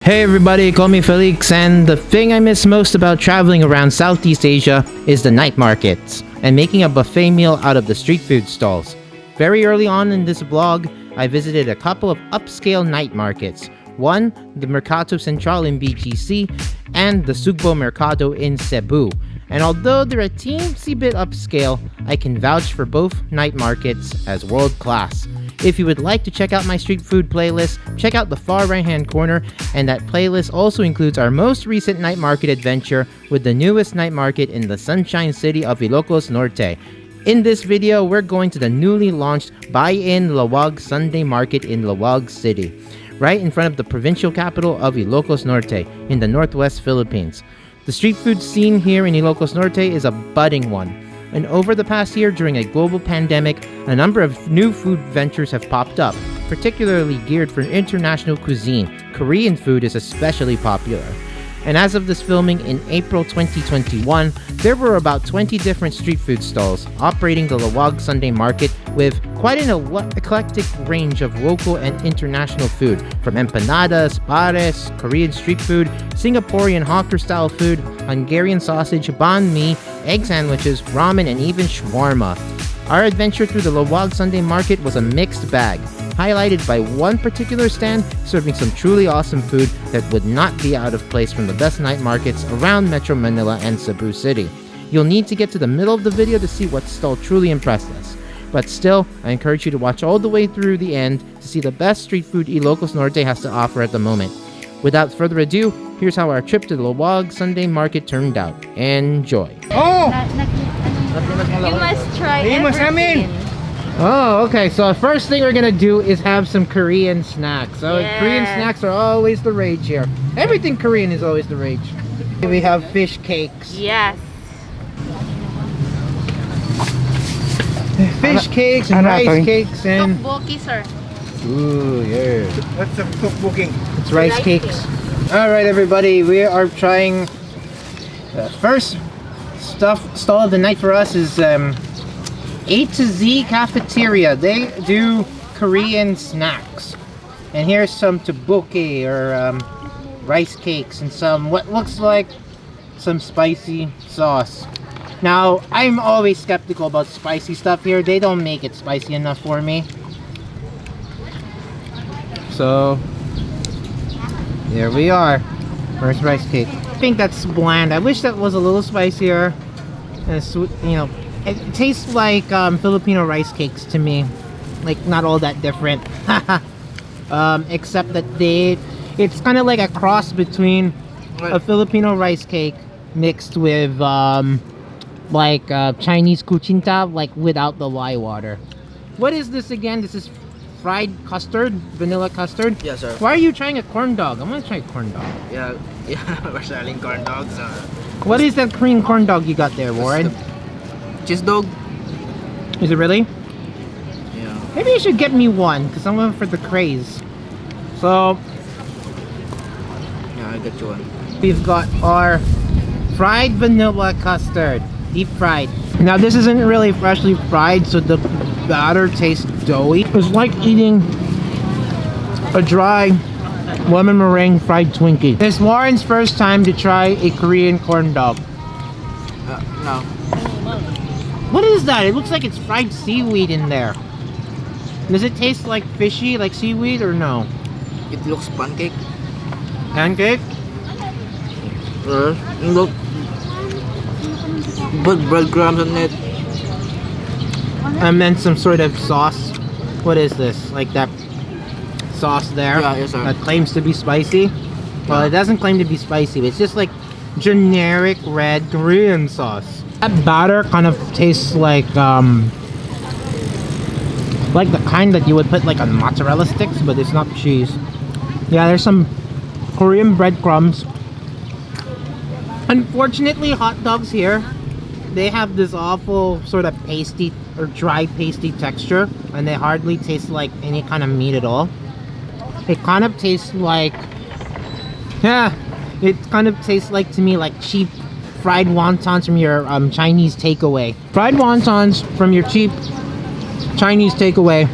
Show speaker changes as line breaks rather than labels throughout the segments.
Hey everybody, call me Felix, and the thing I miss most about traveling around Southeast Asia is the night markets and making a buffet meal out of the street food stalls. Very early on in this vlog, I visited a couple of upscale night markets. One, the Mercato Central in BGC, and the Sugbo Mercado in Cebu. And although they're a teensy bit upscale, I can vouch for both night markets as world class. If you would like to check out my street food playlist, check out the far right hand corner, and that playlist also includes our most recent night market adventure with the newest night market in the sunshine city of Ilocos Norte. In this video, we're going to the newly launched BuyIN Laoag Sunday Market in Laoag City, right in front of the provincial capital of Ilocos Norte in the northwest Philippines. The street food scene here in Ilocos Norte is a budding one. And over the past year, during a global pandemic, a number of new food ventures have popped up, particularly geared for international cuisine. Korean food is especially popular. And as of this filming in April 2021, there were about 20 different street food stalls operating the Laoag Sunday Market with quite an eclectic range of local and international food, from empanadas, pares, Korean street food, Singaporean HAWKER style food, Hungarian sausage, banh, egg sandwiches, ramen, and even shawarma. Our adventure through the Laoag Sunday Market was a mixed bag, highlighted by one particular stand serving some truly awesome food that would not be out of place from the best night markets around Metro Manila and Cebu City. You'll need to get to the middle of the video to see what stall truly impressed us. But still, I encourage you to watch all the way through the end to see the best street food Ilocos Norte has to offer at the moment. Without further ado, here's how our trip to the Laoag Sunday Market turned out. Enjoy!
Oh!
You must try
everything.
Oh, okay. So the first thing we're gonna do is have some Korean snacks. So
Yes.
Korean snacks are always the rage here. Everything Korean is always the rage. We have fish cakes.
Yes.
Fish cakes and rice cakes and...
Tteokbokki, sir.
Ooh, yeah.
What's the tteokbokki?
It's rice
Rice
cakes. Alright everybody, we are trying... The first stall of the night for us is A to Z Cafeteria. They do Korean snacks. And here's some tteokbokki or rice cakes and some what looks like some spicy sauce. Now, I'm always skeptical about spicy stuff here. They don't make it spicy enough for me. So, here we are. First rice cake. I think that's bland. I wish that was a little spicier. And sweet, you know, it tastes like Filipino rice cakes to me. Like, not all that different. Except that it's kind of like a cross between a Filipino rice cake mixed with Chinese kuchinta, like without the lye water. What is this again? This is fried custard, vanilla custard.
Yes, sir.
Why are you trying a corn dog? I'm gonna try a corn dog.
Yeah, we're selling corn dogs.
What is that Korean corn dog you got there, Warren?
Cheese dog.
Is it really?
Yeah.
Maybe you should get me one, because I'm going for the craze. So,
Yeah, I got you one.
we've got our fried vanilla custard, deep fried. Now this isn't really freshly fried, so the batter tastes doughy. It's like eating a dry lemon meringue fried Twinkie. It's Warren's first time to try a Korean corn dog.
No.
What is that? It looks like it's fried seaweed in there. Does it taste like fishy, like seaweed, or no?
It looks pancake.
Pancake?
Look. Put breadcrumbs on it.
And then some sort of sauce. What is this? Like that sauce there?
Yeah, yes, sir.
That claims to be spicy? Well, it doesn't claim to be spicy. It's just like generic red Korean sauce. That batter kind of tastes like the kind that you would put like on mozzarella sticks, but it's not cheese. Yeah, there's some Korean breadcrumbs. Unfortunately, hot dogs here, they have this awful sort of pasty or dry pasty texture, and they hardly taste like any kind of meat at all. It kind of tastes like, it kind of tastes like to me like cheap fried wontons from your Chinese takeaway. Fried wontons from your cheap Chinese takeaway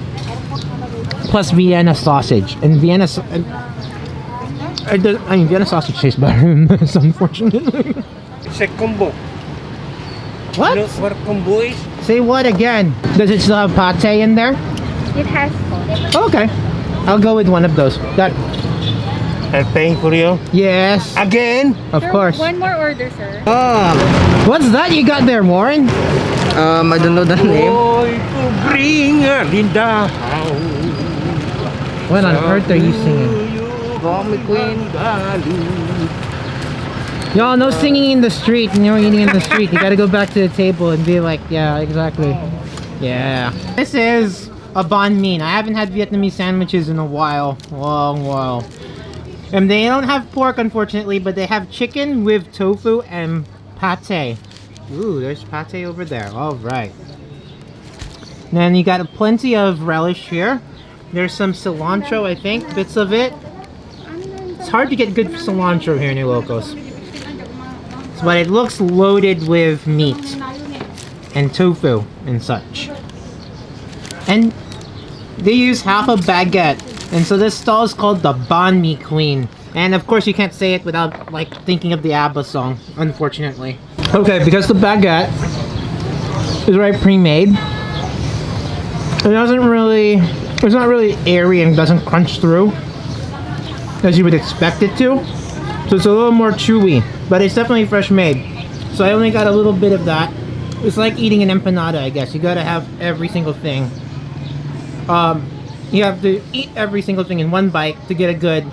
plus Vienna sausage. And I mean, Vienna sausage tastes better than this, unfortunately.
It's a combo.
What?
You know what combo is?
Say what again? Does it still have pate in there?
It has both.
Okay. I'll go with one of those. That.
I'm paying for you.
Yes.
Again?
Of course.
One more order, sir.
What's that you got there, Warren?
I don't know the name.
Boy, to bring her in the house.
What on earth are you singing?
Mommy Queen.
Y'all, no singing in the street and no eating in the street. You gotta go back to the table and be like, yeah, exactly. Yeah. This is a banh mi. I haven't had Vietnamese sandwiches in a while. Long while. And they don't have pork, unfortunately, but they have chicken with tofu and pate. Ooh, there's pate over there. Alright. Then you got plenty of relish here. There's some cilantro, I think, bits of it. It's hard to get good cilantro here in Ilocos. But it looks loaded with meat and tofu and such. And they use half a baguette. And so this stall is called the Banh Mi Queen. And of course you can't say it without like thinking of the ABBA song, unfortunately. Okay, because the baguette is already pre-made, it's not really airy and doesn't crunch through as you would expect it to. So it's a little more chewy, but it's definitely fresh made. So I only got a little bit of that. It's like eating an empanada, I guess. You gotta have every single thing. You have to eat every single thing in one bite to get a good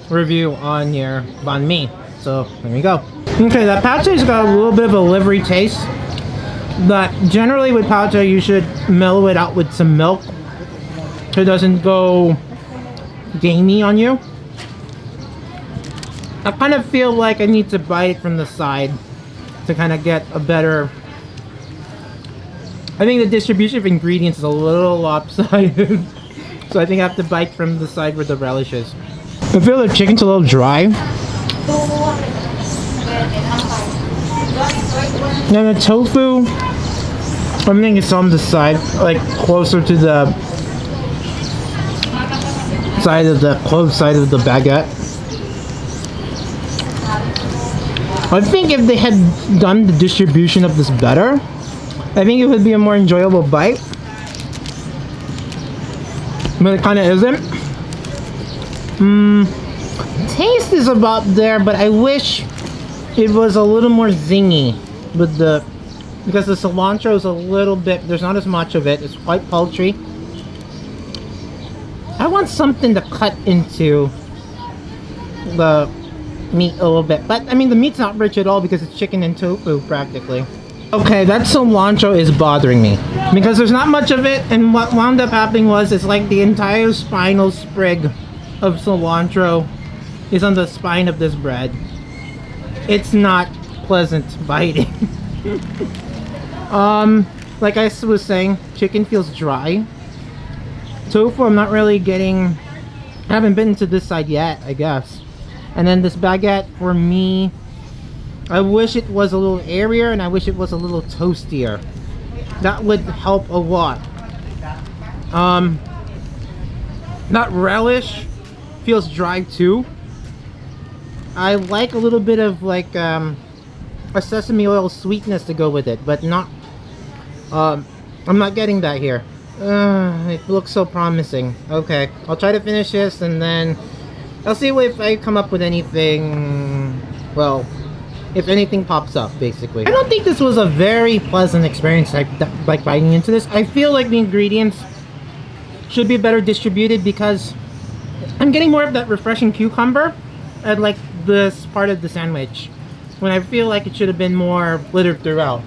review on your banh mi. So there you go. Okay, that pate's got a little bit of a livery taste. But generally with pate, you should mellow it out with some milk so it doesn't go gamey on you. I kind of feel like I need to bite it from the side to kind of get a better... I think the distribution of ingredients is a little lopsided. So I think I have to bite from the side where the relish is. I feel the chicken's a little dry. And the tofu, I think it's on the side, like closer to the side of the closed side of the baguette. I think if they had done the distribution of this better, I think it would be a more enjoyable bite. But it kind of isn't. Taste is about there, but I wish it was a little more zingy with because the cilantro is a little bit, there's not as much of it. It's quite paltry. I want something to cut into the meat a little bit, but I mean the meat's not rich at all because it's chicken and tofu practically. Okay, that cilantro is bothering me because there's not much of it, and what wound up happening was it's like the entire spinal sprig of cilantro is on the spine of this bread. It's not pleasant biting. Like I was saying, chicken feels dry. Tofu I'm not really getting, I haven't been to this side yet, I guess. And then this baguette, for me, I wish it was a little airier and I wish it was a little toastier. That would help a lot. That relish feels dry too. I like a little bit of like a sesame oil sweetness to go with it, but not, I'm not getting that here. It looks so promising. Okay, I'll try to finish this and then I'll see if I come up with anything, well, if anything pops up, basically. I don't think this was a very pleasant experience, like biting into this. I feel like the ingredients should be better distributed because I'm getting more of that refreshing cucumber at like this part of the sandwich, when I feel like it should have been more littered throughout.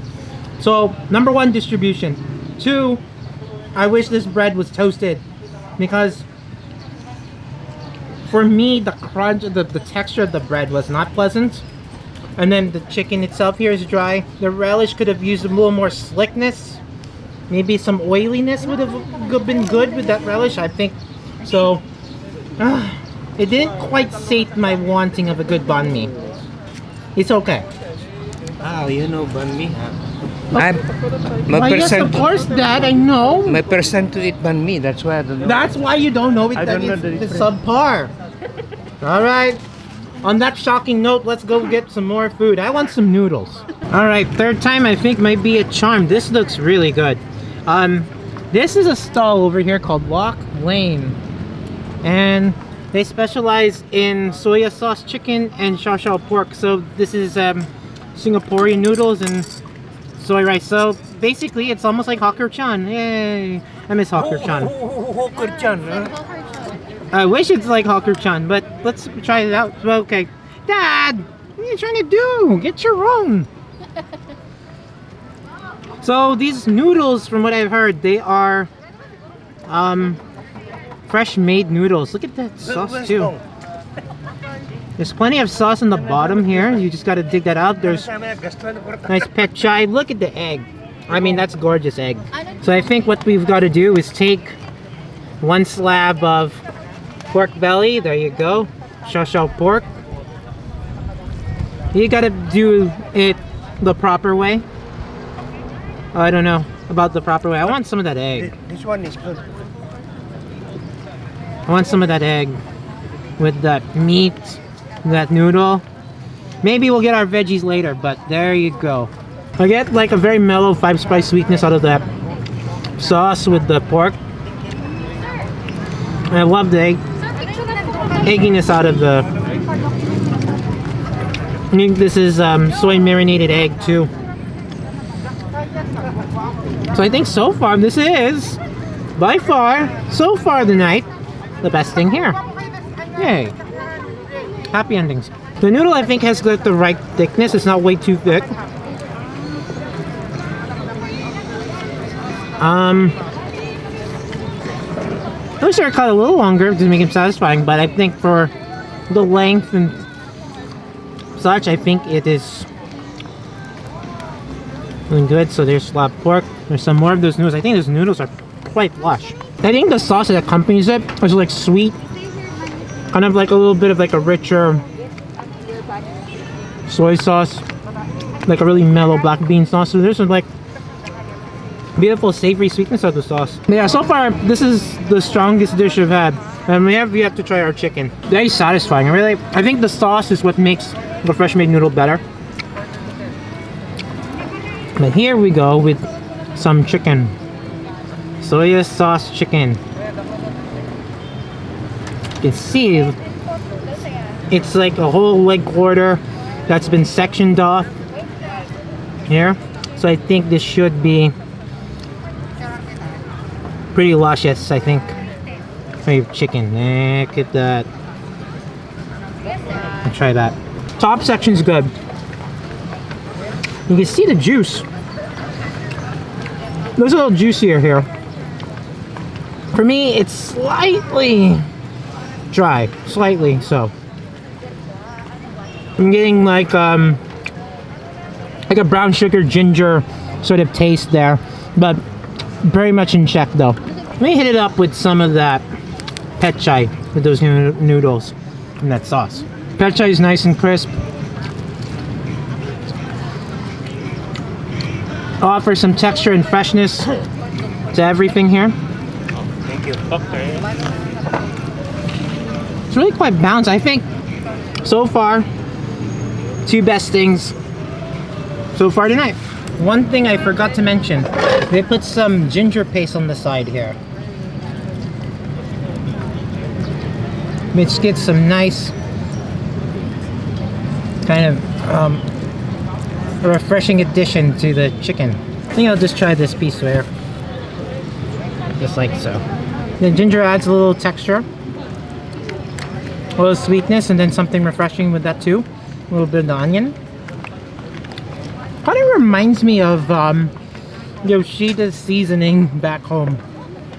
So, number one, distribution. Two, I wish this bread was toasted because for me, the crunch, the texture of the bread was not pleasant. And then the chicken itself here is dry. The relish could have used a little more slickness. Maybe some oiliness would have been good with that relish, I think. So, it didn't quite sate my wanting of a good banh mi. It's okay.
Oh, you know banh mi.
Yes, of course, Dad, I know.
My percent to eat banh mi, that's why I don't know.
That's why you don't know it.
I don't know the
it's
difference.
subpar. Alright. On that shocking note, let's go get some more food. I want some noodles. Alright, third time I think might be a charm. This looks really good. This is a stall over here called Walk Lane. And they specialize in soya sauce chicken and char pork. So this is Singaporean noodles and soy rice. So basically it's almost like HAWKER chan. Yay! I miss HAWKER chan.
HAWKER chan, huh?
I wish it's like HAWKER chan, but let's try it out. Okay. Dad! What are you trying to do? Get your own! So these noodles, from what I've heard, they are fresh made noodles. Look at that sauce too. There's plenty of sauce on the bottom here. You just gotta dig that out. There's nice pet chai. Look at the egg. I mean, that's gorgeous egg. So I think what we've got to do is take one slab of pork belly. There you go. Char pork. You gotta do it the proper way. Oh, I don't know about the proper way. I want some of that egg.
This one is good.
I want some of that egg with that meat, that noodle. Maybe we'll get our veggies later, but there you go. I get like a very mellow 5-spice sweetness out of that sauce with the pork. I love the egginess out of the... I think this is soy marinated egg too. So I think so far this is, by far, so far the night, the best thing here. Yay. Happy endings. The noodle I think has got the right thickness. It's not way too thick. I wish I were cut a little longer to make it satisfying, but I think for the length and such, I think it is doing good. So there's slab pork. There's some more of those noodles. I think those noodles are quite lush. I think the sauce that accompanies it is like sweet, kind of like a little bit of like a richer soy sauce, like a really mellow black bean sauce. So there's some like beautiful savory sweetness of the sauce. But yeah, so far this is the strongest dish I've had, and we have yet to try our chicken. Very satisfying. I think the sauce is what makes the fresh made noodle better. But here we go with some chicken. Soya sauce chicken. You can see it's like a whole leg quarter that's been sectioned off here. So I think this should be pretty luscious, I think. Maybe chicken. Look at that. I'll try that. Top section's good. You can see the juice. Looks a little juicier here. For me, it's slightly dry. Slightly so. I'm getting like a brown sugar ginger sort of taste there, but very much in check though. Let me hit it up with some of that pet chai with those noodles and that sauce. Pet chai is nice and crisp. Offers some texture and freshness to everything here.
Thank you. Okay.
It's really quite balanced. I think so far, two best things so far tonight. One thing I forgot to mention, they put some ginger paste on the side here, which gets some nice kind of a refreshing addition to the chicken. I think I'll just try this piece here, just like so. The ginger adds a little texture, a little sweetness, and then something refreshing with that too. A little bit of the onion. Kind of reminds me of Yoshida's seasoning back home.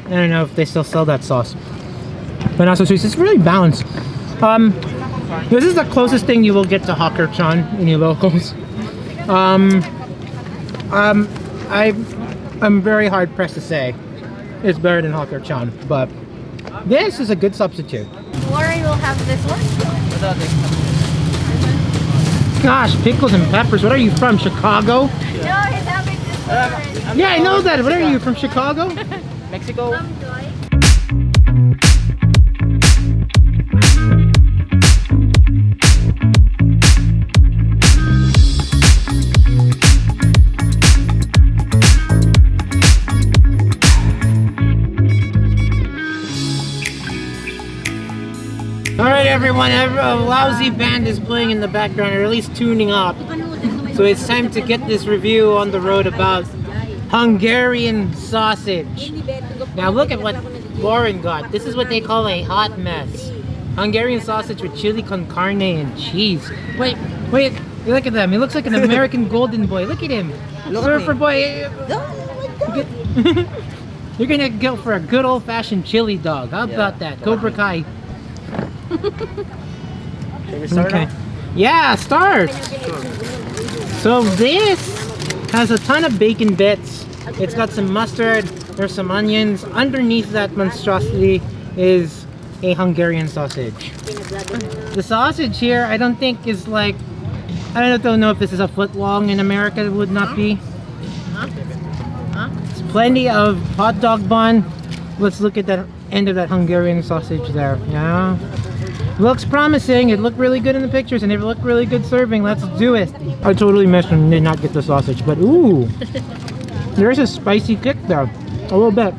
I don't know if they still sell that sauce, but not so sweet. It's really balanced. This is the closest thing you will get to HAWKER chan in Ilocos. I'm very hard pressed to say it's better than HAWKER chan, but this is a good substitute.
Warren will have this one.
Gosh, pickles and peppers. What are you from, Chicago?
No, he's having this one.
Yeah, I know that. What are you from, Chicago?
Mexico.
and a lousy band is playing in the background, or at least tuning up. So it's time to get this review on the road about Hungarian sausage. Now look at what Warren got. This is what they call a hot mess. Hungarian sausage with chili con carne and cheese. Wait, look at them. He looks like an American golden boy. Look at him. Surfer boy. You're gonna go for a good old-fashioned chili dog. How about that? Cobra Kai.
Should we start?
Okay. Yeah, start. So this has a ton of bacon bits. It's got some mustard. There's some onions. Underneath that monstrosity is a Hungarian sausage. The sausage here, I don't think is like, I don't know if this is a foot long in America. It would not be. It's plenty of hot dog bun. Let's look at that end of that Hungarian sausage there. Yeah. Looks promising. It looked really good in the pictures and it looked really good serving. Let's do it. I totally missed and did not get the sausage, but ooh. There's a spicy kick there. A little bit.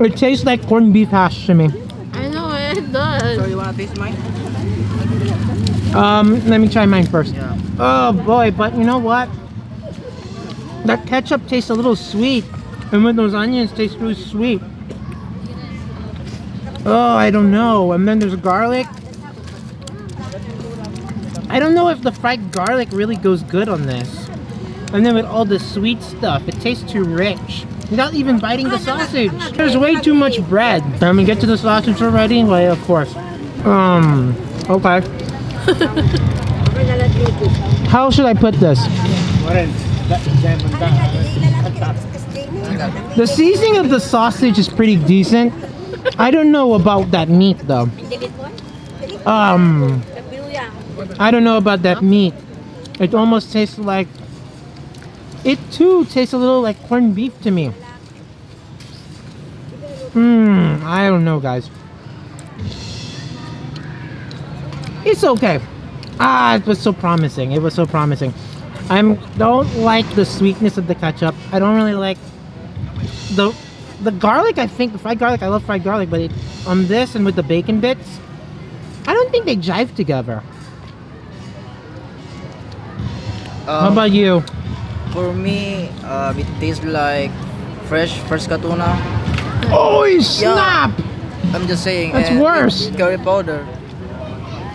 It tastes like corned beef hash to me.
I know it does.
So you wanna taste mine?
Let me try mine first.
Yeah.
Oh boy, but you know what? That ketchup tastes a little sweet. And with those onions taste really sweet. Oh, I don't know. And then there's garlic. I don't know if the fried garlic really goes good on this. And then with all the sweet stuff, it tastes too rich. Without even biting the sausage. There's way too much bread. Can we get to the sausage already? Well, of course. Okay. How should I put this? The seasoning of the sausage is pretty decent. I don't know about that meat though. I don't know about that meat. It almost tastes like, it too tastes a little like corned beef to me. I don't know, guys. It's okay. It was so promising. It was so promising. I don't like the sweetness of the ketchup. I don't really like the garlic. I think the fried garlic. I love fried garlic, but on this and with the bacon bits, I don't think they jive together. How about you?
For me, it tastes like fresh tuna.
Oh, snap!
I'm just saying.
That's worse.
With curry powder.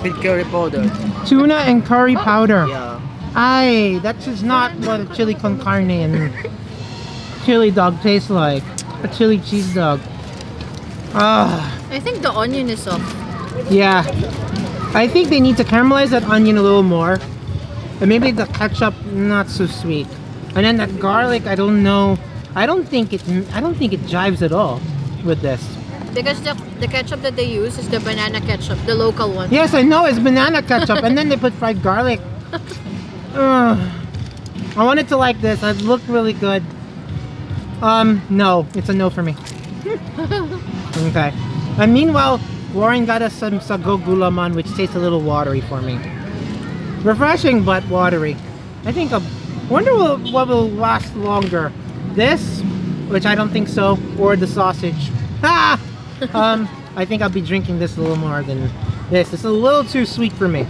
With curry powder.
Tuna and curry powder.
Yeah.
That is not what a chili con carne and chili dog tastes like. A chili cheese dog.
I think the onion is soft.
Yeah. I think they need to caramelize that onion a little more. And maybe the ketchup not so sweet. And then that garlic, I don't know. I don't think it jives at all with this.
Because the ketchup that they use is the banana ketchup, the local one.
Yes, I know it's banana ketchup, and then they put fried garlic. I wanted to like this. It looked really good. No, it's a no for me. Okay. And meanwhile, Warren got us some sago gulaman, which tastes a little watery for me. Refreshing, but watery. I think wonder what will last longer. This, which I don't think so, or the sausage. I think I'll be drinking this a little more than this. It's a little too sweet for me.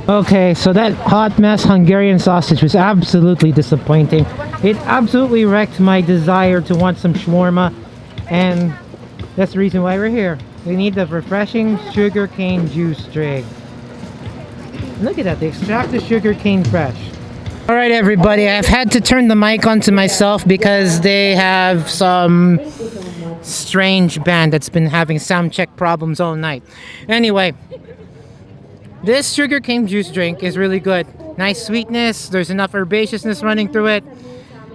Okay, so that hot mess Hungarian sausage was absolutely disappointing. It absolutely wrecked my desire to want some shawarma, and that's the reason why we're here. We need the refreshing sugarcane juice drink. Look at that, they extract the sugarcane fresh. Alright everybody, I've had to turn the mic on to myself because they have some strange band that's been having sound check problems all night. Anyway, this sugarcane juice drink is really good. Nice sweetness, there's enough herbaceousness running through it,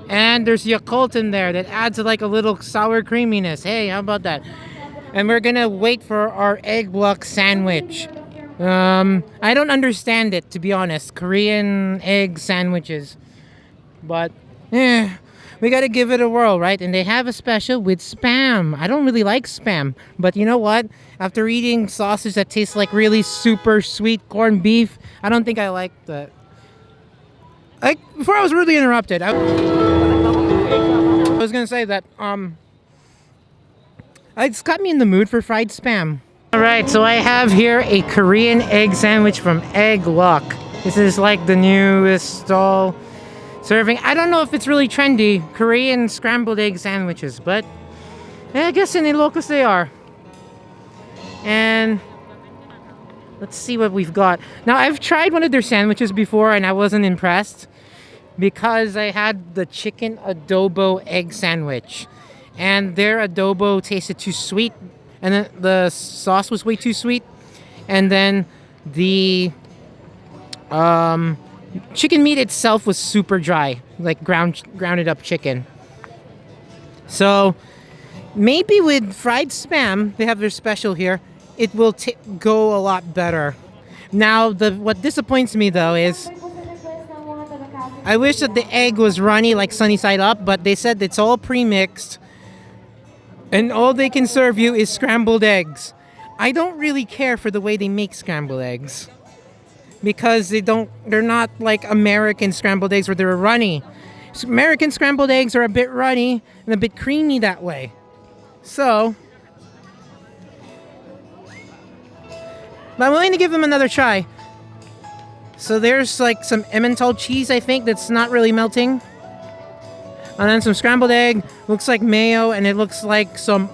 and there's Yakult in there that adds like a little sour creaminess. Hey, how about that? And we're gonna wait for our egg block sandwich. I don't understand it, to be honest. Korean egg sandwiches. But, we gotta give it a whirl, right? And they have a special with Spam. I don't really like Spam. But you know what? After eating sausage that tastes like really super sweet corned beef, I don't think I like that. Before I was rudely interrupted, I was gonna say that, it's got me in the mood for fried Spam. Alright, so I have here a Korean egg sandwich from Egg Luck. This is like the newest stall serving. I don't know if it's really trendy, Korean scrambled egg sandwiches, but I guess in Ilocos they are. And let's see what we've got. Now, I've tried one of their sandwiches before and I wasn't impressed because I had the chicken adobo egg sandwich. And their adobo tasted too sweet. And then the sauce was way too sweet. And then the chicken meat itself was super dry. Like grounded up chicken. So maybe with fried spam, they have their special here, it will go a lot better. Now, what disappoints me though is I wish that the egg was runny like sunny side up, but they said it's all pre-mixed and all they can serve you is scrambled eggs. I don't really care for the way they make scrambled eggs because they're not like American scrambled eggs where they're runny. American scrambled eggs are a bit runny and a bit creamy that way. So, but I'm willing to give them another try. So there's like some Emmental cheese, I think, that's not really melting. And then some scrambled egg, looks like mayo, and it looks like some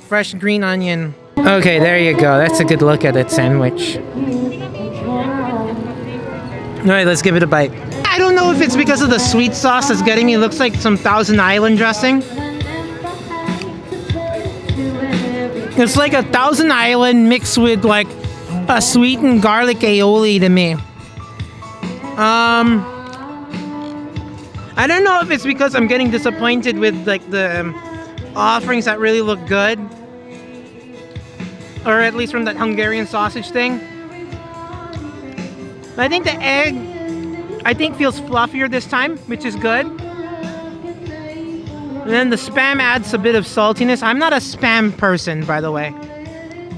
fresh green onion. Okay, there you go. That's a good look at that sandwich. Alright, let's give it a bite. I don't know if it's because of the sweet sauce that's getting me. It looks like some Thousand Island dressing. It's like a Thousand Island mixed with like a sweetened garlic aioli to me. I don't know if it's because I'm getting disappointed with like the offerings that really look good. Or at least from that Hungarian sausage thing. But I think the egg, feels fluffier this time, which is good. And then the spam adds a bit of saltiness. I'm not a spam person, by the way.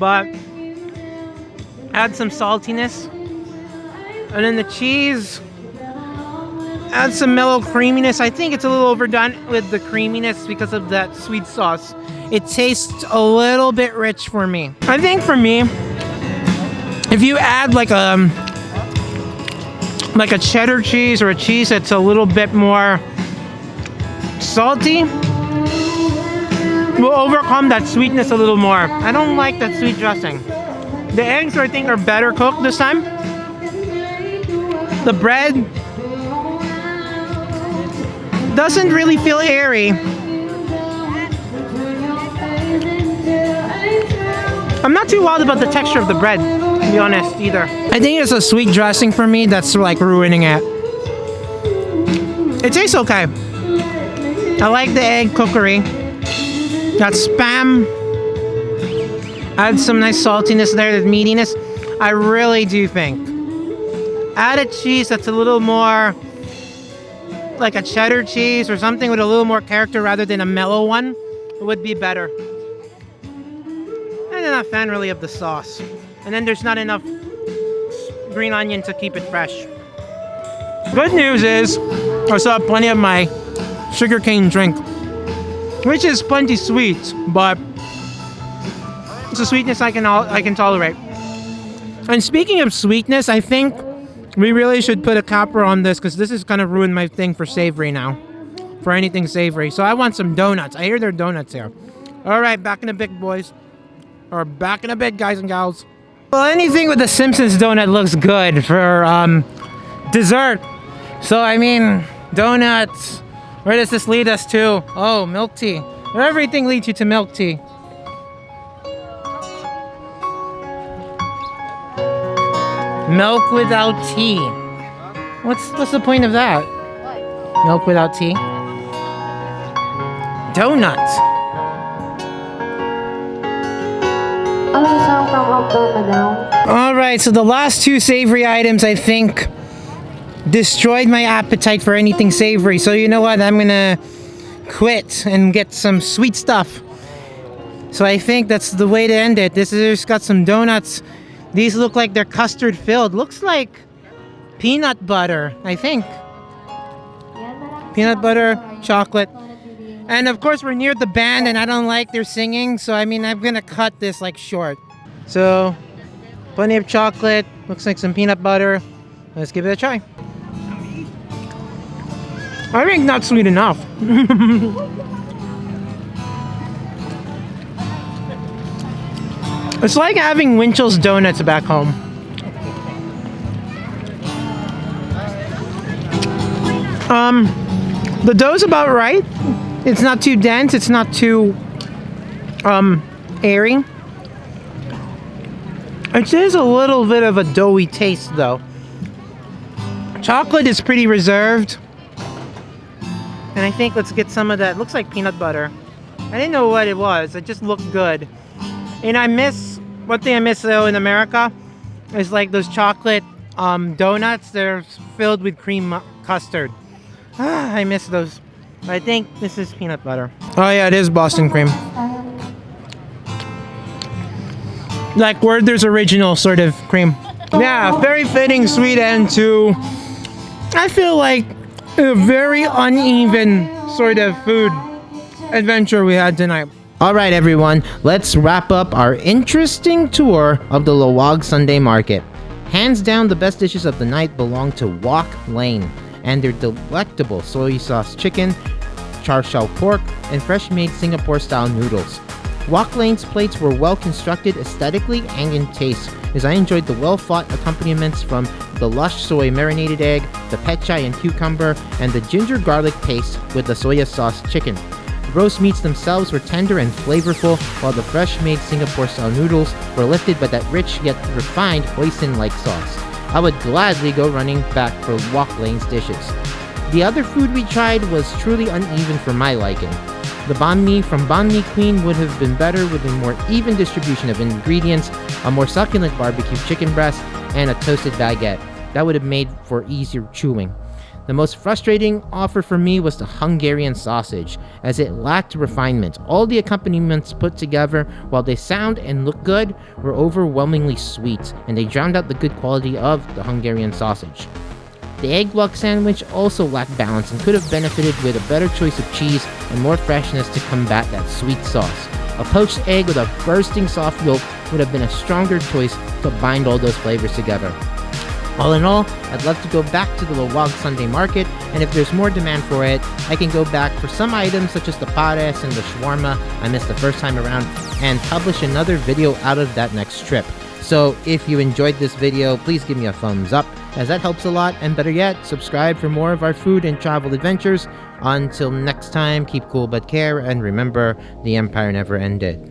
But add some saltiness. And then the cheese adds some mellow creaminess. I think it's a little overdone with the creaminess because of that sweet sauce. It tastes a little bit rich for me. I think for me, if you add like a cheddar cheese or a cheese that's a little bit more salty, will overcome that sweetness a little more. I don't like that sweet dressing. The eggs, I think, are better cooked this time. The bread doesn't really feel airy. I'm not too wild about the texture of the bread, to be honest, either. I think it's a sweet dressing for me that's like ruining it. It tastes okay. I like the egg cookery. That spam adds some nice saltiness there, that meatiness. I really do think. Add a cheese that's a little more like a cheddar cheese or something with a little more character rather than a mellow one. It would be better. I'm not a fan really of the sauce. And then there's not enough green onion to keep it fresh. Good news is I still have plenty of my sugarcane drink, which is plenty sweet, but it's a sweetness I can tolerate. And speaking of sweetness, I think we really should put a capper on this because this is kind of ruined my thing for savory now. For anything savory. So I want some donuts. I hear there are donuts here. Alright, back in a bit, boys. Or back in a bit, guys and gals. Well, anything with the Simpsons donut looks good for dessert. So, I mean, donuts. Where does this lead us to? Oh, milk tea. Everything leads you to milk tea. Milk without tea. What's the point of that? What? Milk without tea? Donuts. Alright, so the last two savory items I think destroyed my appetite for anything savory. So you know what? I'm gonna quit and get some sweet stuff. So I think that's the way to end it. This has got some donuts. These look like they're custard filled. Looks like peanut butter, I think. Peanut butter, chocolate. And of course, we're near the band, and I don't like their singing, so I mean, I'm gonna cut this like short. So, plenty of chocolate. Looks like some peanut butter. Let's give it a try. I think not sweet enough. It's like having Winchell's donuts back home. The dough's about right. It's not too dense. It's not too airy. It is a little bit of a doughy taste, though. Chocolate is pretty reserved. And I think let's get some of that. Looks like peanut butter. I didn't know what it was. It just looked good. And one thing I miss though in America is like those chocolate donuts. They're filled with cream custard. I miss those. But I think this is peanut butter. Oh yeah, it is Boston cream. Like Werther's original sort of cream. Yeah, very fitting sweet end to, I feel like, a very uneven sort of food adventure we had tonight. Alright everyone, let's wrap up our interesting tour of the Laoag Sunday Market. Hands down, the best dishes of the night belong to Wok Lane and their delectable soy sauce chicken, char siu pork, and fresh-made Singapore-style noodles. Wok Lane's plates were well constructed aesthetically and in taste, as I enjoyed the well-thought accompaniments from the lush soy marinated egg, the pechay and cucumber, and the ginger garlic paste with the soya sauce chicken. The roast meats themselves were tender and flavorful, while the fresh-made Singapore-style noodles were lifted by that rich yet refined hoisin-like sauce. I would gladly go running back for Wok Lane's dishes. The other food we tried was truly uneven for my liking. The banh mi from Banh Mi Queen would have been better with a more even distribution of ingredients, a more succulent barbecue chicken breast, and a toasted baguette. That would have made for easier chewing. The most frustrating offer for me was the Hungarian sausage, as it lacked refinement. All the accompaniments put together, while they sound and look good, were overwhelmingly sweet, and they drowned out the good quality of the Hungarian sausage. The egg block sandwich also lacked balance and could have benefited with a better choice of cheese and more freshness to combat that sweet sauce. A poached egg with a bursting soft yolk would have been a stronger choice to bind all those flavors together. All in all, I'd love to go back to the Laoag Sunday Market, and if there's more demand for it, I can go back for some items such as the pares and the shawarma I missed the first time around, and publish another video out of that next trip. So if you enjoyed this video, please give me a thumbs up, as that helps a lot, and better yet, subscribe for more of our food and travel adventures. Until next time, keep cool but care, and remember, the empire never ended.